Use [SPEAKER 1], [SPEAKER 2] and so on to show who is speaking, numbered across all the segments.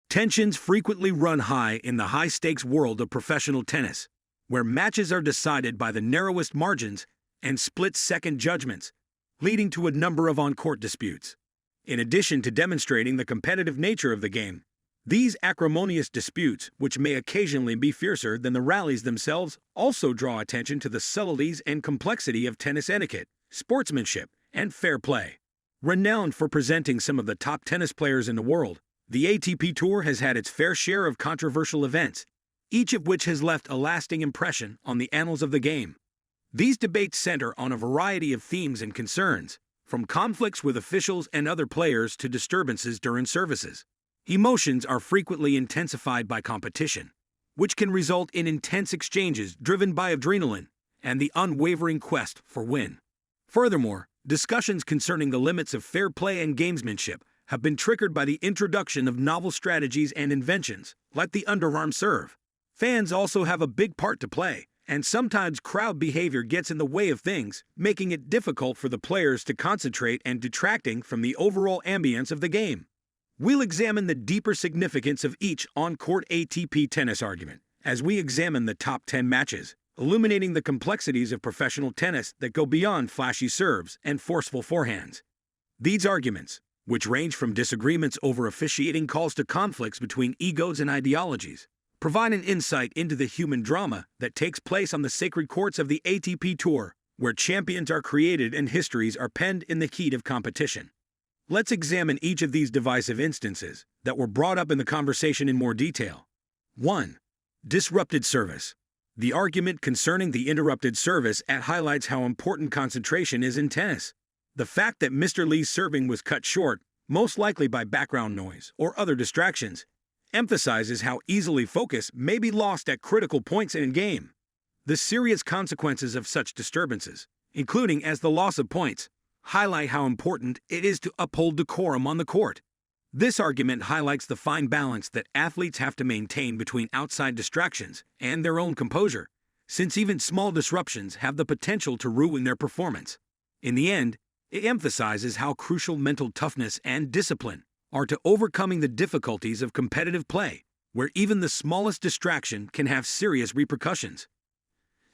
[SPEAKER 1] Tensions frequently run high in the high-stakes world of professional tennis, where matches are decided by the narrowest margins and split-second judgments, leading to a number of on-court disputes. In addition to demonstrating the competitive nature of the game, these acrimonious disputes, which may occasionally be fiercer than the rallies themselves, also draw attention to the subtleties and complexity of tennis etiquette, sportsmanship, and fair play. Renowned for presenting some of the top tennis players in the world, the ATP Tour has had its fair share of controversial events, each of which has left a lasting impression on the annals of the game. These debates center on a variety of themes and concerns, from conflicts with officials and other players to disturbances during services. Emotions are frequently intensified by competition, which can result in intense exchanges driven by adrenaline and the unwavering quest for win. Furthermore, discussions concerning the limits of fair play and gamesmanship have been triggered by the introduction of novel strategies and inventions, like the underarm serve. Fans also have a big part to play, and sometimes crowd behavior gets in the way of things, making it difficult for the players to concentrate and detracting from the overall ambience of the game. We'll examine the deeper significance of each on-court ATP tennis argument as we examine the top 10 matches, illuminating the complexities of professional tennis that go beyond flashy serves and forceful forehands. These arguments, which range from disagreements over officiating calls to conflicts between egos and ideologies, provide an insight into the human drama that takes place on the sacred courts of the ATP Tour, where champions are created and histories are penned in the heat of competition. Let's examine each of these divisive instances that were brought up in the conversation in more detail. 1. Disrupted service. The argument concerning the interrupted service highlights how important concentration is in tennis. The fact that Mr. Lee's serving was cut short, most likely by background noise or other distractions, emphasizes how easily focus may be lost at critical points in a game. The serious consequences of such disturbances, including as the loss of points, highlight how important it is to uphold decorum on the court. This argument highlights the fine balance that athletes have to maintain between outside distractions and their own composure, since even small disruptions have the potential to ruin their performance. In the end, it emphasizes how crucial mental toughness and discipline are to overcoming the difficulties of competitive play, where even the smallest distraction can have serious repercussions.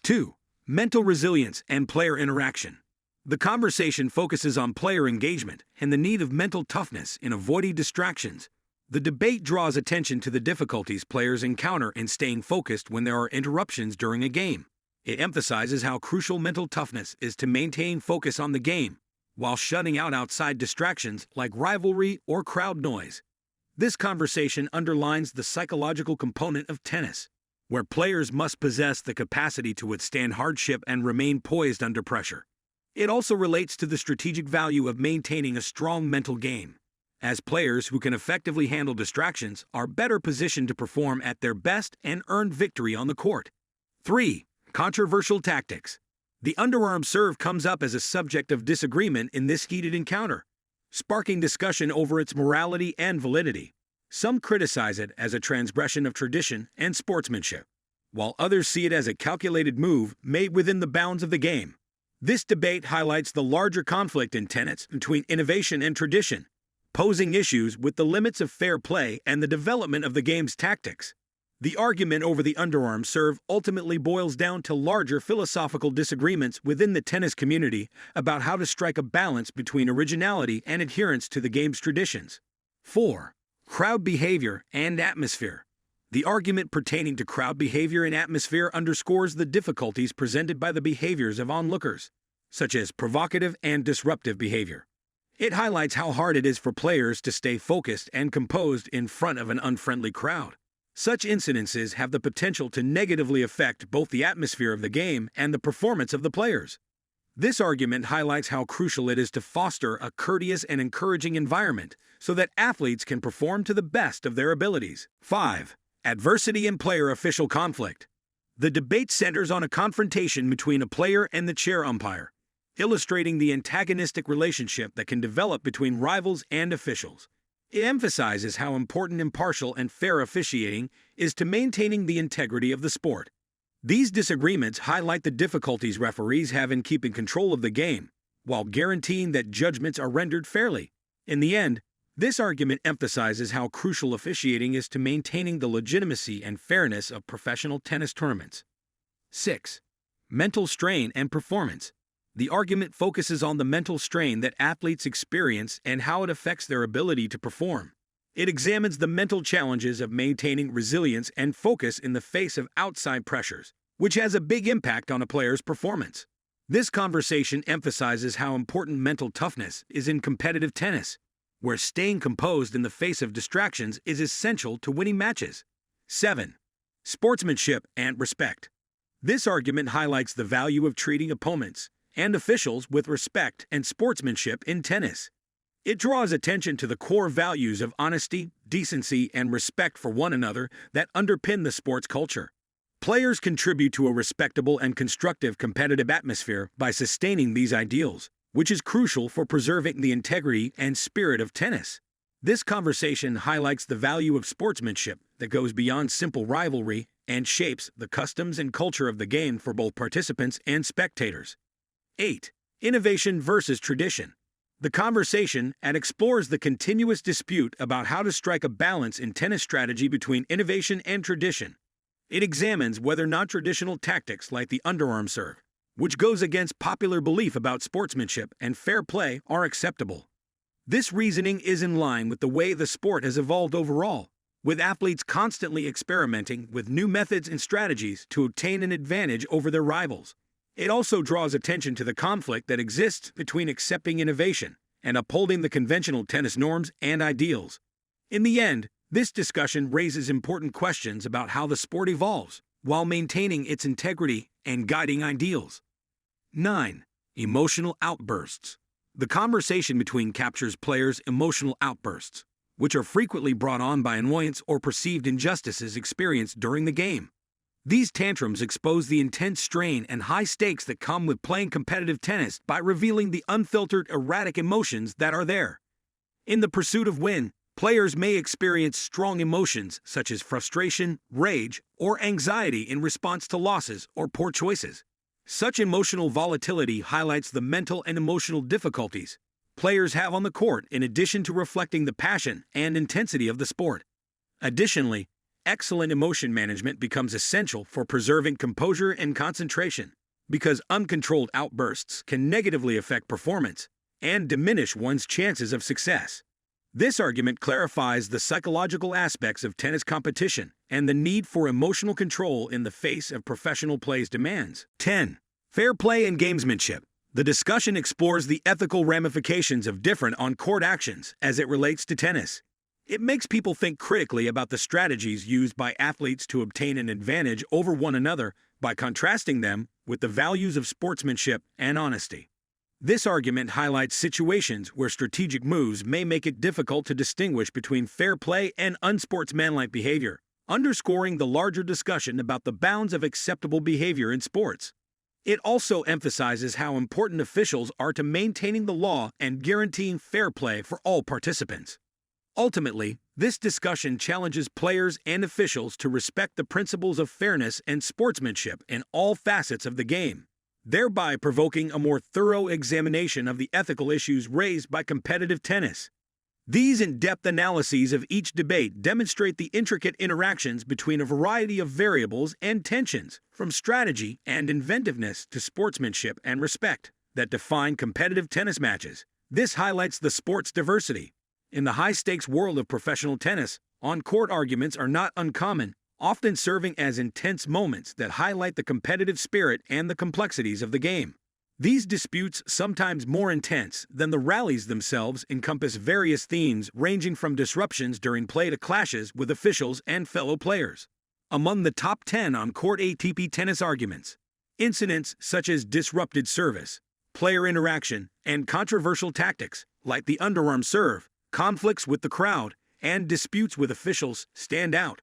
[SPEAKER 1] 2. Mental resilience and player interaction. The conversation focuses on player engagement and the need of mental toughness in avoiding distractions. The debate draws attention to the difficulties players encounter in staying focused when there are interruptions during a game. It emphasizes how crucial mental toughness is to maintain focus on the game, while shutting out outside distractions like rivalry or crowd noise. This conversation underlines the psychological component of tennis, where players must possess the capacity to withstand hardship and remain poised under pressure. It also relates to the strategic value of maintaining a strong mental game, as players who can effectively handle distractions are better positioned to perform at their best and earn victory on the court. 3. Controversial tactics. The underarm serve comes up as a subject of disagreement in this heated encounter, sparking discussion over its morality and validity. Some criticize it as a transgression of tradition and sportsmanship, while others see it as a calculated move made within the bounds of the game. This debate highlights the larger conflict in tennis between innovation and tradition, posing issues with the limits of fair play and the development of the game's tactics. The argument over the underarm serve ultimately boils down to larger philosophical disagreements within the tennis community about how to strike a balance between originality and adherence to the game's traditions. 4. Crowd behavior and atmosphere. The argument pertaining to crowd behavior and atmosphere underscores the difficulties presented by the behaviors of onlookers, such as provocative and disruptive behavior. It highlights how hard it is for players to stay focused and composed in front of an unfriendly crowd. Such incidences have the potential to negatively affect both the atmosphere of the game and the performance of the players. This argument highlights how crucial it is to foster a courteous and encouraging environment so that athletes can perform to the best of their abilities. 5. Adversity and player-official conflict. The debate centers on a confrontation between a player and the chair umpire, illustrating the antagonistic relationship that can develop between rivals and officials. It emphasizes how important impartial and fair officiating is to maintaining the integrity of the sport. These disagreements highlight the difficulties referees have in keeping control of the game, while guaranteeing that judgments are rendered fairly. In the end, This argument emphasizes how crucial officiating is to maintaining the legitimacy and fairness of professional tennis tournaments. 6. Mental strain and performance. The argument focuses on the mental strain that athletes experience and how it affects their ability to perform. It examines the mental challenges of maintaining resilience and focus in the face of outside pressures, which has a big impact on a player's performance. This conversation emphasizes how important mental toughness is in competitive tennis, where staying composed in the face of distractions is essential to winning matches. 7. Sportsmanship and respect. This argument highlights the value of treating opponents and officials with respect and sportsmanship in tennis. It draws attention to the core values of honesty, decency, and respect for one another that underpin the sports culture. Players contribute to a respectable and constructive competitive atmosphere by sustaining these ideals, which is crucial for preserving the integrity and spirit of tennis. This conversation highlights the value of sportsmanship that goes beyond simple rivalry and shapes the customs and culture of the game for both participants and spectators. 8. Innovation versus tradition. The conversation explores the continuous dispute about how to strike a balance in tennis strategy between innovation and tradition. It examines whether non-traditional tactics like the underarm serve, which goes against popular belief about sportsmanship and fair play, are acceptable. This reasoning is in line with the way the sport has evolved overall, with athletes constantly experimenting with new methods and strategies to obtain an advantage over their rivals. It also draws attention to the conflict that exists between accepting innovation and upholding the conventional tennis norms and ideals. In the end, this discussion raises important questions about how the sport evolves while maintaining its integrity and guiding ideals. 9. Emotional outbursts. The conversation between captures players' emotional outbursts, which are frequently brought on by annoyance or perceived injustices experienced during the game. These tantrums expose the intense strain and high stakes that come with playing competitive tennis by revealing the unfiltered, erratic emotions that are there. In the pursuit of win, players may experience strong emotions such as frustration, rage, or anxiety in response to losses or poor choices. Such emotional volatility highlights the mental and emotional difficulties players have on the court in addition to reflecting the passion and intensity of the sport. Additionally, excellent emotion management becomes essential for preserving composure and concentration, because uncontrolled outbursts can negatively affect performance and diminish one's chances of success. This argument clarifies the psychological aspects of tennis competition and the need for emotional control in the face of professional play's demands. 10. Fair play and gamesmanship. The discussion explores the ethical ramifications of different on-court actions as it relates to tennis. It makes people think critically about the strategies used by athletes to obtain an advantage over one another by contrasting them with the values of sportsmanship and honesty. This argument highlights situations where strategic moves may make it difficult to distinguish between fair play and unsportsmanlike behavior, underscoring the larger discussion about the bounds of acceptable behavior in sports. It also emphasizes how important officials are to maintaining the law and guaranteeing fair play for all participants. Ultimately, this discussion challenges players and officials to respect the principles of fairness and sportsmanship in all facets of the game, thereby provoking a more thorough examination of the ethical issues raised by competitive tennis. These in-depth analyses of each debate demonstrate the intricate interactions between a variety of variables and tensions, from strategy and inventiveness to sportsmanship and respect, that define competitive tennis matches. This highlights the sport's diversity. In the high-stakes world of professional tennis, on-court arguments are not uncommon, often serving as intense moments that highlight the competitive spirit and the complexities of the game. These disputes, sometimes more intense than the rallies themselves, encompass various themes ranging from disruptions during play to clashes with officials and fellow players. Among the top 10 on-court ATP tennis arguments, incidents such as disrupted service, player interaction, and controversial tactics like the underarm serve, conflicts with the crowd, and disputes with officials stand out.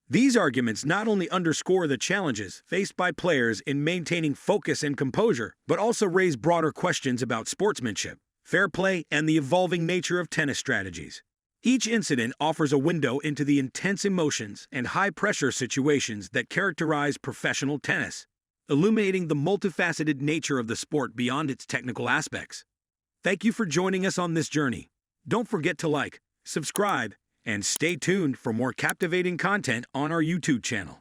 [SPEAKER 1] These arguments not only underscore the challenges faced by players in maintaining focus and composure, but also raise broader questions about sportsmanship, fair play, and the evolving nature of tennis strategies. Each incident offers a window into the intense emotions and high-pressure situations that characterize professional tennis, illuminating the multifaceted nature of the sport beyond its technical aspects. Thank you for joining us on this journey. Don't forget to like, subscribe, and stay tuned for more captivating content on our YouTube channel.